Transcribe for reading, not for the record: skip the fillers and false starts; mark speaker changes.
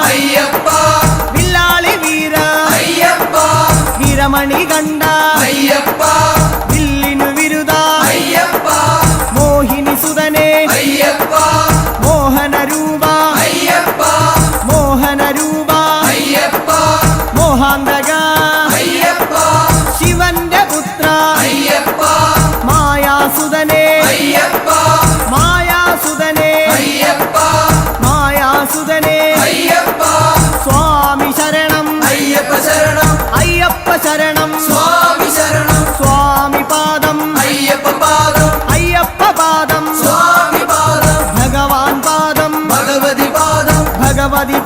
Speaker 1: അയ്യപ്പ
Speaker 2: വില്ലാളി വീര
Speaker 1: അയ്യപ്പ
Speaker 2: വീരമണി കണ്ട
Speaker 1: അയ്യപ്പ
Speaker 2: വില്ലിനു വിരുദ
Speaker 1: അയ്യപ്പ
Speaker 2: മോഹിനി സുതനെ
Speaker 1: അയ്യപ്പ
Speaker 2: മോഹന രൂപ
Speaker 1: അയ്യപ്പ
Speaker 2: മോഹന രൂപ
Speaker 1: അയ്യപ്പ
Speaker 2: മോഹാന്തക
Speaker 1: അയ്യപ്പ
Speaker 2: ശിവന്റെ പുത്ര
Speaker 1: അയ്യപ്പ
Speaker 2: മായാസുതനെ
Speaker 1: അയ്യപ്പ
Speaker 2: മായാസുതനെ
Speaker 1: അയ്യപ്പ
Speaker 2: മായാസുതനെ
Speaker 1: അയ്യപ്പ
Speaker 2: സ്വാമി ശരണം
Speaker 1: അയ്യപ്പ ശരണം
Speaker 2: അയ്യപ്പ ശരണം
Speaker 1: സ്വാമി ശരണം
Speaker 2: സ്വാമി പാദം
Speaker 1: അയ്യപ്പ പാദം
Speaker 2: അയ്യപ്പ പാദം
Speaker 1: സ്വാമി പാദം
Speaker 2: ഭഗവാൻ പാദം
Speaker 1: ഭഗവതി പാദം
Speaker 2: ഭഗവതി